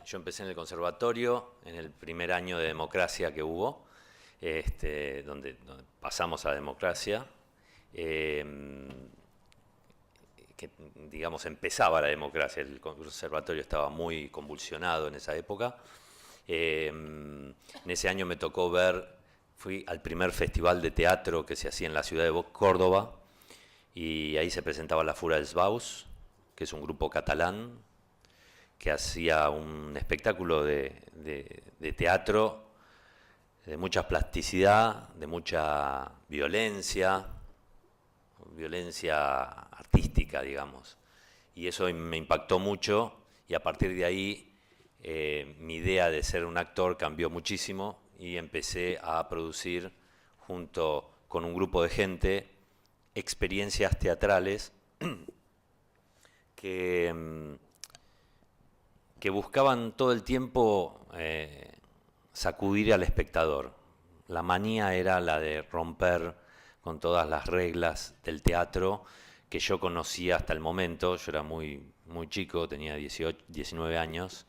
yo empecé en el conservatorio, en el primer año de democracia que hubo, donde pasamos a la democracia, que digamos empezaba la democracia, el conservatorio estaba muy convulsionado en esa época. En ese año me tocó fui al primer festival de teatro que se hacía en la ciudad de Córdoba, y ahí se presentaba la Fura dels Baus, que es un grupo catalán que hacía un espectáculo de teatro de mucha plasticidad, de mucha violencia artística, digamos. Y eso me impactó mucho, y a partir de ahí mi idea de ser un actor cambió muchísimo y empecé a producir junto con un grupo de gente experiencias teatrales que buscaban todo el tiempo sacudir al espectador. La manía era la de romper con todas las reglas del teatro que yo conocía hasta el momento. Yo era muy chico, tenía 18, 19 años,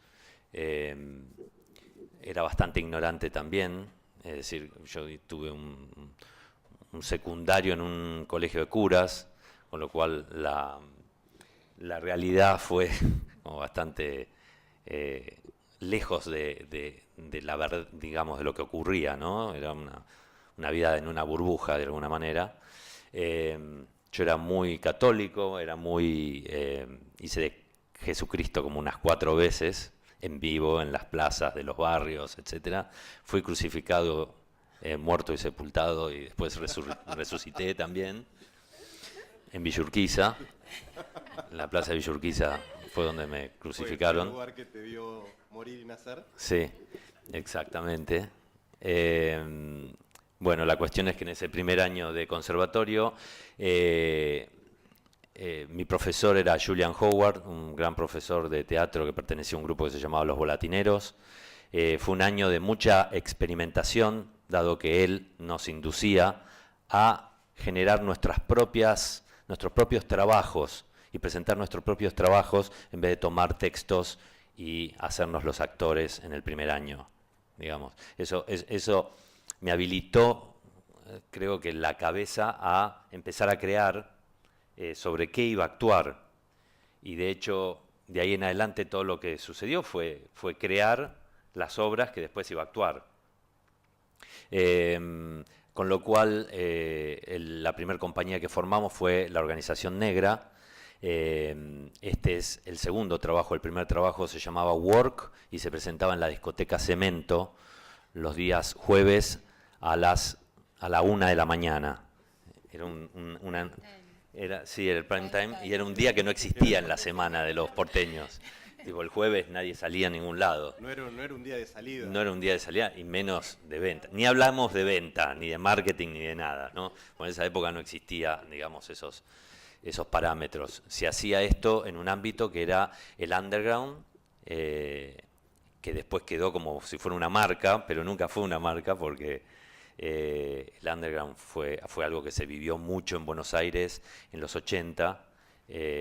era bastante ignorante también, es decir, yo tuve un secundario en un colegio de curas, con lo cual la realidad fue como bastante lejos de la verdad, digamos, de lo que ocurría, ¿no? Era una vida en una burbuja de alguna manera. Yo era muy católico, hice de Jesucristo como unas 4 veces en vivo, en las plazas de los barrios, etcétera. Fui crucificado, muerto y sepultado, y después resucité también en Villa Urquiza. La plaza de Villa Urquiza fue donde me crucificaron. ¿Fue el lugar que te vio morir y nacer? Sí, exactamente. Bueno, la cuestión es que en ese primer año de conservatorio mi profesor era Julian Howard, un gran profesor de teatro que pertenecía a un grupo que se llamaba Los Volatineros. Fue un año de mucha experimentación, dado que él nos inducía a generar nuestros propios trabajos y presentar nuestros propios trabajos en vez de tomar textos y hacernos los actores en el primer año, digamos. Eso me habilitó, creo que la cabeza, a empezar a crear sobre qué iba a actuar. Y de hecho, de ahí en adelante todo lo que sucedió fue crear las obras que después iba a actuar. Con lo cual, la primera compañía que formamos fue la Organización Negra. Este es el segundo trabajo. El primer trabajo se llamaba Work y se presentaba en la discoteca Cemento los días jueves a la 1 de la mañana. Era era el prime time, y era un día que no existía en la semana de los porteños. Tipo, el jueves nadie salía a ningún lado. No era un día de salida. No era un día de salida, y menos de venta. Ni hablamos de venta, ni de marketing, ni de nada, ¿no? Bueno, en esa época no existía, digamos, esos parámetros. Se hacía esto en un ámbito que era el underground, que después quedó como si fuera una marca, pero nunca fue una marca, porque el underground fue algo que se vivió mucho en Buenos Aires en los 80,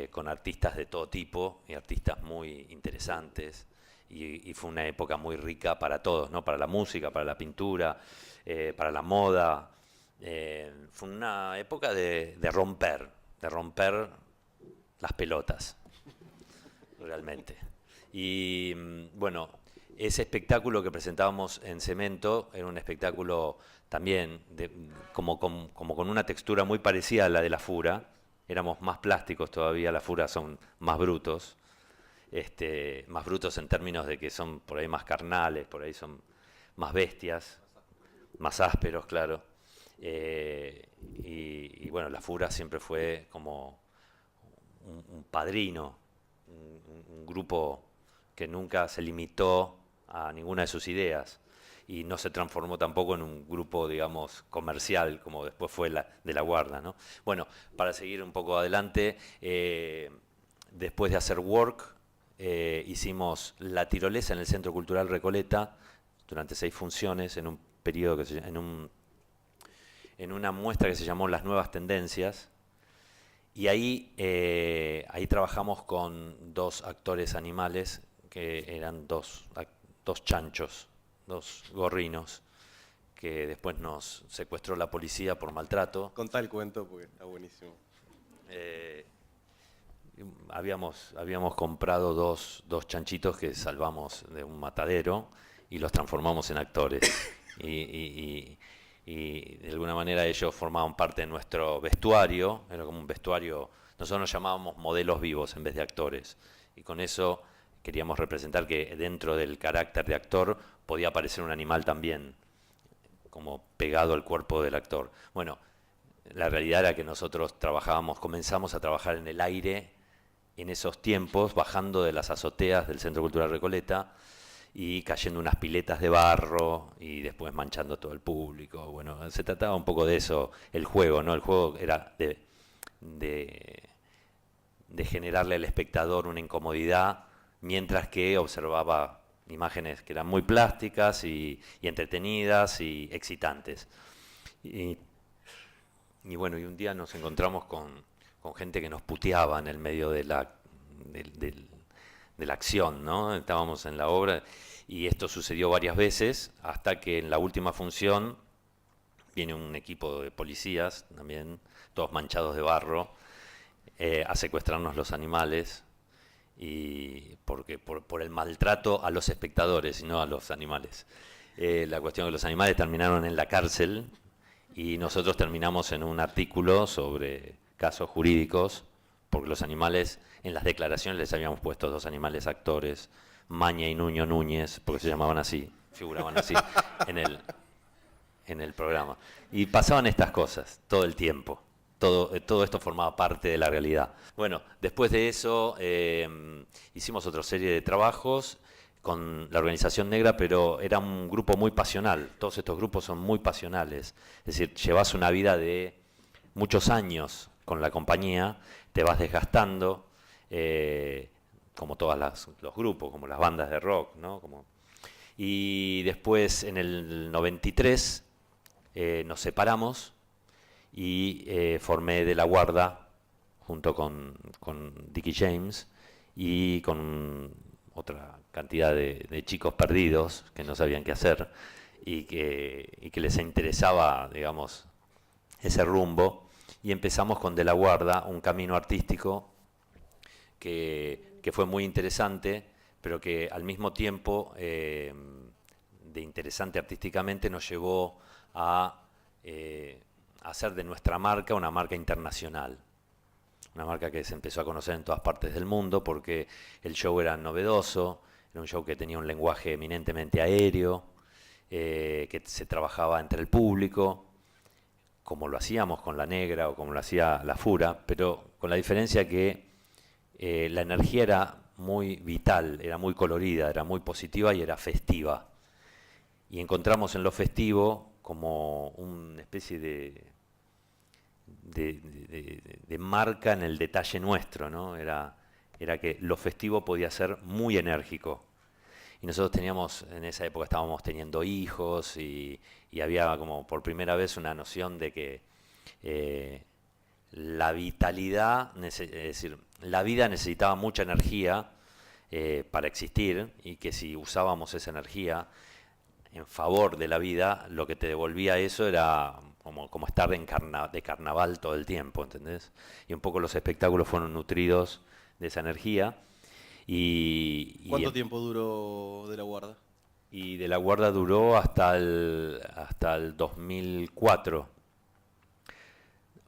con artistas de todo tipo y artistas muy interesantes, y fue una época muy rica para todos, ¿no? Para la música, para la pintura, para la moda. Fue una época de romper las pelotas, realmente. Y bueno, ese espectáculo que presentábamos en Cemento era un espectáculo también como con una textura muy parecida a la de la Fura. Éramos más plásticos todavía, la Fura son más brutos, más brutos en términos de que son por ahí más carnales, por ahí son más bestias, más ásperos, claro. Y bueno, la Fura siempre fue como un padrino, un grupo que nunca se limitó a ninguna de sus ideas, y no se transformó tampoco en un grupo, digamos, comercial, como después fue de La Guarda, ¿no? Bueno, para seguir un poco adelante, después de hacer Work, hicimos La Tirolesa en el Centro Cultural Recoleta durante 6 funciones, en un periodo en una muestra que se llamó Las Nuevas Tendencias, y ahí trabajamos con 2 actores animales que eran dos chanchos, dos gorrinos, que después nos secuestró la policía por maltrato. Contá el cuento porque está buenísimo. Habíamos comprado dos chanchitos que salvamos de un matadero y los transformamos en actores. Y de alguna manera ellos formaban parte de nuestro vestuario, era como un vestuario, nosotros nos llamábamos modelos vivos en vez de actores. Y con eso queríamos representar que dentro del carácter de actor podía aparecer un animal también, como pegado al cuerpo del actor. Bueno, la realidad era que nosotros comenzamos a trabajar en el aire en esos tiempos, bajando de las azoteas del Centro Cultural Recoleta y cayendo unas piletas de barro y después manchando todo el público. Bueno, se trataba un poco de eso, el juego, ¿no? El juego era de generarle al espectador una incomodidad mientras que observaba imágenes que eran muy plásticas y entretenidas y excitantes. Y bueno, y un día nos encontramos con gente que nos puteaba en el medio de la acción, ¿no? Estábamos en la obra y esto sucedió varias veces hasta que en la última función viene un equipo de policías también, todos manchados de barro, a secuestrarnos los animales y por el maltrato a los espectadores y no a los animales. La cuestión es que los animales terminaron en la cárcel y nosotros terminamos en un artículo sobre casos jurídicos, porque los animales, en las declaraciones les habíamos puesto dos animales actores, Maña y Nuño Núñez, porque se llamaban así, figuraban así en el programa. Y pasaban estas cosas todo el tiempo. Todo esto formaba parte de la realidad. Bueno, después de eso hicimos otra serie de trabajos con la Organización Negra, pero era un grupo muy pasional. Todos estos grupos son muy pasionales. Es decir, llevas una vida de muchos años con la compañía, te vas desgastando, como todos los grupos, como las bandas de rock, ¿no? Y después, en el 93, nos separamos y formé De la Guarda junto con Dickie James y con otra cantidad de chicos perdidos que no sabían qué hacer y que les interesaba, digamos, ese rumbo. Y empezamos con De la Guarda, un camino artístico que fue muy interesante, pero que al mismo tiempo de interesante artísticamente nos llevó a hacer de nuestra marca una marca internacional. Una marca que se empezó a conocer en todas partes del mundo porque el show era novedoso, era un show que tenía un lenguaje eminentemente aéreo, que se trabajaba entre el público, como lo hacíamos con La Negra o como lo hacía La Fura, pero con la diferencia que la energía era muy vital, era muy colorida, era muy positiva y era festiva. Y encontramos en lo festivo como una especie de marca en el detalle nuestro, ¿no? Era que lo festivo podía ser muy enérgico. Y nosotros teníamos, en esa época estábamos teniendo hijos y había como por primera vez una noción de que la vitalidad, es decir, la vida necesitaba mucha energía para existir y que si usábamos esa energía en favor de la vida, lo que te devolvía eso era como estar de carnaval todo el tiempo, ¿entendés? Y un poco los espectáculos fueron nutridos de esa energía. ¿Cuánto tiempo duró De la Guarda? Y De la Guarda duró hasta el 2004.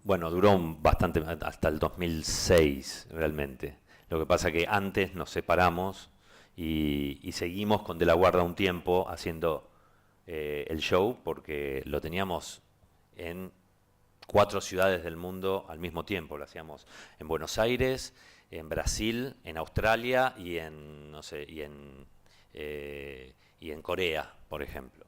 Bueno, duró bastante, hasta el 2006 realmente. Lo que pasa que antes nos separamos y seguimos con De la Guarda un tiempo haciendo el show porque lo teníamos en 4 ciudades del mundo al mismo tiempo. Lo hacíamos en Buenos Aires, en Brasil, en Australia y en Corea, por ejemplo.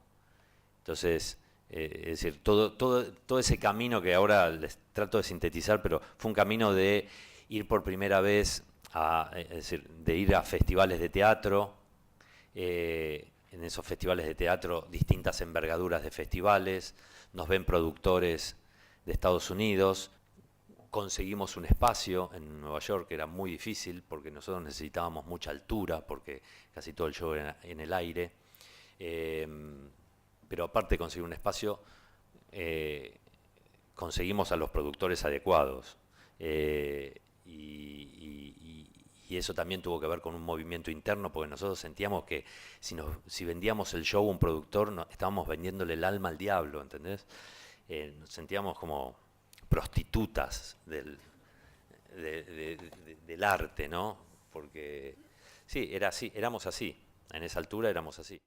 Entonces, es decir, todo ese camino que ahora les trato de sintetizar, pero fue un camino de ir por primera vez es decir, de ir a festivales de teatro, en esos festivales de teatro distintas envergaduras de festivales, nos ven productores de Estados Unidos, conseguimos un espacio en Nueva York, que era muy difícil, porque nosotros necesitábamos mucha altura, porque casi todo el show era en el aire. Pero aparte de conseguir un espacio, conseguimos a los productores adecuados. Y eso también tuvo que ver con un movimiento interno, porque nosotros sentíamos que si vendíamos el show a un productor, estábamos vendiéndole el alma al diablo, ¿entendés? Nos sentíamos como prostitutas del arte, ¿no? Porque sí, era así, éramos así, en esa altura éramos así.